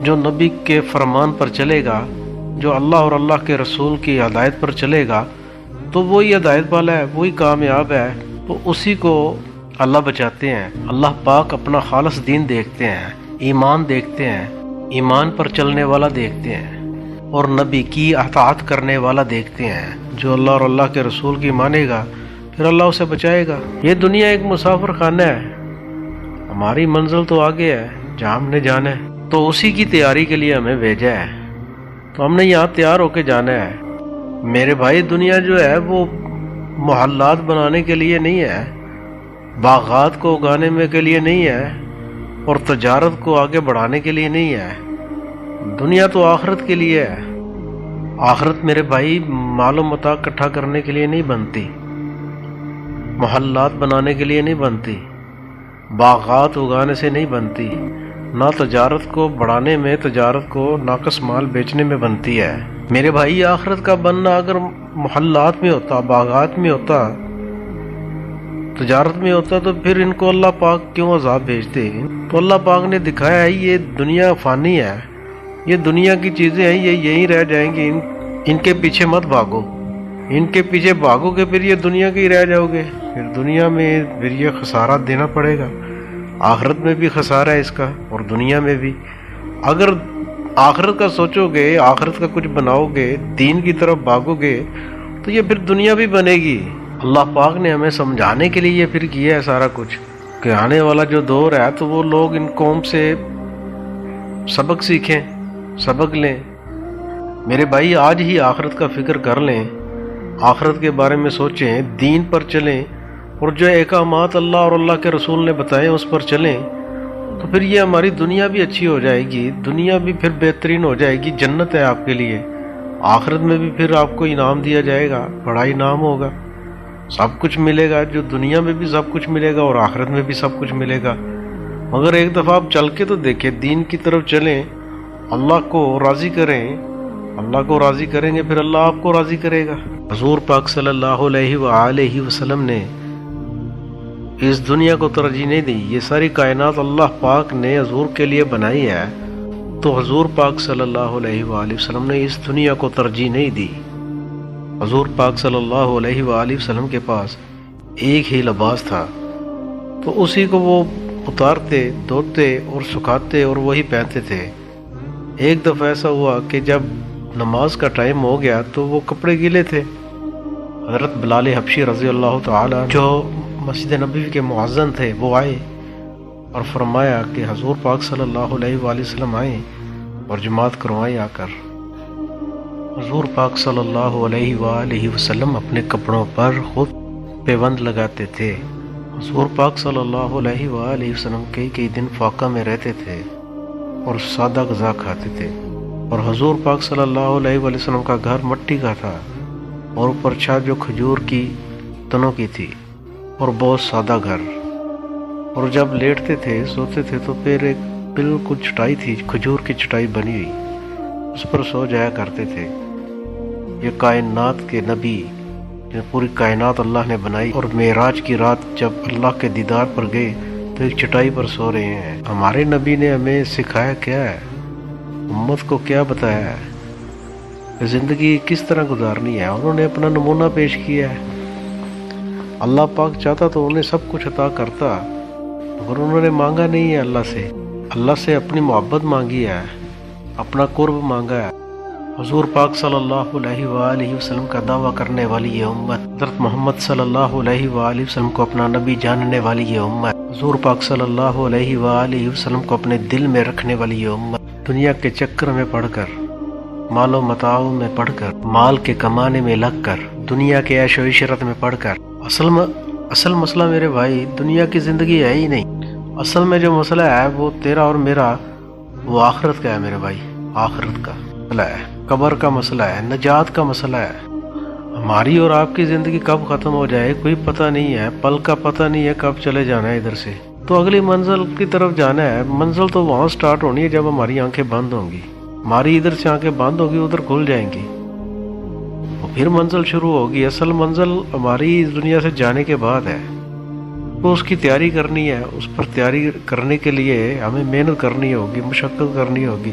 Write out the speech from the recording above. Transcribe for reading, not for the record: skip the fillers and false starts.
جو نبی کے فرمان پر چلے گا، جو اللہ اور اللہ کے رسول کی ہدایت پر چلے گا، تو وہی ہدایت والا ہے، وہی کامیاب ہے، تو اسی کو اللہ بچاتے ہیں۔ اللہ پاک اپنا خالص دین دیکھتے ہیں، ایمان دیکھتے ہیں، ایمان پر چلنے والا دیکھتے ہیں، اور نبی کی اطاعت کرنے والا دیکھتے ہیں۔ جو اللہ اور اللہ کے رسول کی مانے گا پھر اللہ اسے بچائے گا۔ یہ دنیا ایک مسافر خانہ ہے، ہماری منزل تو آگے ہے جہاں ہم نے جانا ہے، تو اسی کی تیاری کے لیے ہمیں بھیجا ہے، تو ہم نے یہاں تیار ہو کے جانا ہے۔ میرے بھائی، دنیا جو ہے وہ محلات بنانے کے لیے نہیں ہے، باغات کو اگانے میں کے لیے نہیں ہے، اور تجارت کو آگے بڑھانے کے لیے نہیں ہے۔ دنیا تو آخرت کے لیے ہے۔ آخرت میرے بھائی مال و متاع اکٹھا کرنے کے لیے نہیں بنتی، محلات بنانے کے لیے نہیں بنتی، باغات اگانے سے نہیں بنتی، نہ تجارت کو بڑھانے میں، تجارت کو ناقص مال بیچنے میں بنتی ہے۔ میرے بھائی، آخرت کا بننا اگر محلات میں ہوتا، باغات میں ہوتا، تجارت میں ہوتا، تو پھر ان کو اللہ پاک کیوں عذاب بھیجتے؟ تو اللہ پاک نے دکھایا ہے یہ دنیا فانی ہے، یہ دنیا کی چیزیں ہیں، یہ یہیں رہ جائیں گی، ان کے پیچھے مت بھاگو، ان کے پیچھے بھاگو گے پھر یہ دنیا کے ہی رہ جاؤ گے، پھر دنیا میں پھر یہ خسارہ دینا پڑے گا۔ آخرت میں بھی خسارہ ہے اس کا اور دنیا میں بھی۔ اگر آخرت کا سوچو گے، آخرت کا کچھ بناؤ گے، دین کی طرف بھاگو گے، تو یہ پھر دنیا بھی بنے گی۔ اللہ پاک نے ہمیں سمجھانے کے لیے یہ پھر کیا ہے سارا کچھ، کہ آنے والا جو دور ہے تو وہ لوگ ان قوم سے سبق سیکھیں، سبق لیں۔ میرے بھائی، آج ہی آخرت کا فکر کر لیں، آخرت کے بارے میں سوچیں، دین پر چلیں، اور جو احکامات اللہ اور اللہ کے رسول نے بتائے اس پر چلیں، تو پھر یہ ہماری دنیا بھی اچھی ہو جائے گی، دنیا بھی پھر بہترین ہو جائے گی، جنت ہے آپ کے لیے۔ آخرت میں بھی پھر آپ کو انعام دیا جائے گا، بڑا انعام ہوگا، سب کچھ ملے گا، جو دنیا میں بھی سب کچھ ملے گا اور آخرت میں بھی سب کچھ ملے گا۔ مگر ایک دفعہ آپ چل کے تو دیکھیں، دین کی طرف چلیں، اللہ کو راضی کریں، اللہ کو راضی کریں گے پھر اللہ آپ کو راضی کرے گا۔ حضور پاک صلی اللہ علیہ وآلہ وسلم نے اس دنیا کو ترجیح نہیں دی، یہ ساری کائنات اللہ پاک نے حضور کے لیے بنائی ہے، تو حضور پاک صلی اللہ علیہ وآلہ وسلم نے اس دنیا کو ترجیح نہیں دی۔ حضور پاک صلی اللہ علیہ وآلہ وسلم کے پاس ایک ہی لباس تھا، تو اسی کو وہ اتارتے، دھوتے اور سکھاتے اور وہی پہنتے تھے۔ ایک دفعہ ایسا ہوا کہ جب نماز کا ٹائم ہو گیا تو وہ کپڑے گیلے تھے۔ حضرت بلال حبشی رضی اللہ تعالی جو مسجد نبوی کے مؤذن تھے، وہ آئے اور فرمایا کہ حضور پاک صلی اللہ علیہ وآلہ وسلم آئیں اور جماعت کروائیں آ کر۔ حضور پاک صلی اللہ علیہ وآلہ وسلم اپنے کپڑوں پر خود پیوند لگاتے تھے۔ حضور پاک صلی اللہ علیہ وآلہ وسلم کئی دن فاقہ میں رہتے تھے اور سادہ غذا کھاتے تھے، اور حضور پاک صلی اللہ علیہ وآلہ وسلم کا گھر مٹی کا تھا، اور اوپر چھت جو کھجور کی تنوں کی تھی، اور بہت سادہ گھر۔ اور جب لیٹتے تھے، سوتے تھے، تو پھر ایک بالکل چٹائی تھی، کھجور کی چٹائی بنی ہوئی، اس پر سو جایا کرتے تھے۔ یہ کائنات کے نبی، جو پوری کائنات اللہ نے بنائی، اور معراج کی رات جب اللہ کے دیدار پر گئے تو ایک چٹائی پر سو رہے ہیں۔ ہمارے نبی نے ہمیں سکھایا کیا ہے، امت کو کیا بتایا ہے کہ زندگی کس طرح گزارنی ہے، انہوں نے اپنا نمونہ پیش کیا ہے۔ اللہ پاک چاہتا تو انہیں سب کچھ عطا کرتا، مگر انہوں نے مانگا نہیں ہے اللہ سے اپنی محبت مانگی ہے، اپنا قرب مانگا ہے۔ حضور پاک صلی اللہ علیہ وآلہ وسلم کا دعویٰ کرنے والی یہ امت، حضرت محمد صلی اللہ علیہ وآلہ وسلم کو اپنا نبی جاننے والی یہ امت، حضور پاک صلی اللہ علیہ وآلہ وسلم کو اپنے دل میں رکھنے والی یہ امت، دنیا کے چکر میں پڑھ کر، مال و متاع میں پڑھ کر، مال کے کمانے میں لگ کر، دنیا کے عیش و عشرت میں پڑھ کر، اصل مسئلہ میرے بھائی دنیا کی زندگی ہے ہی نہیں۔ اصل میں جو مسئلہ ہے وہ تیرا اور میرا، وہ آخرت کا ہے میرے بھائی، آخرت کا مسئلہ ہے، قبر کا مسئلہ ہے، نجات کا مسئلہ ہے۔ ہماری اور آپ کی زندگی کب ختم ہو جائے کوئی پتہ نہیں ہے، پل کا پتہ نہیں ہے کب چلے جانا ہے ادھر سے، تو اگلی منزل کی طرف جانا ہے۔ منزل تو وہاں سٹارٹ ہونی ہے جب ہماری آنکھیں بند ہوں گی، ہماری ادھر سے آنکھیں بند ہوگی، ادھر کھل جائیں گی، پھر منزل شروع ہوگی۔ اصل منزل ہماری اس دنیا سے جانے کے بعد ہے، تو اس کی تیاری کرنی ہے، اس پر تیاری کرنے کے لیے ہمیں محنت کرنی ہوگی، مشقت کرنی ہوگی۔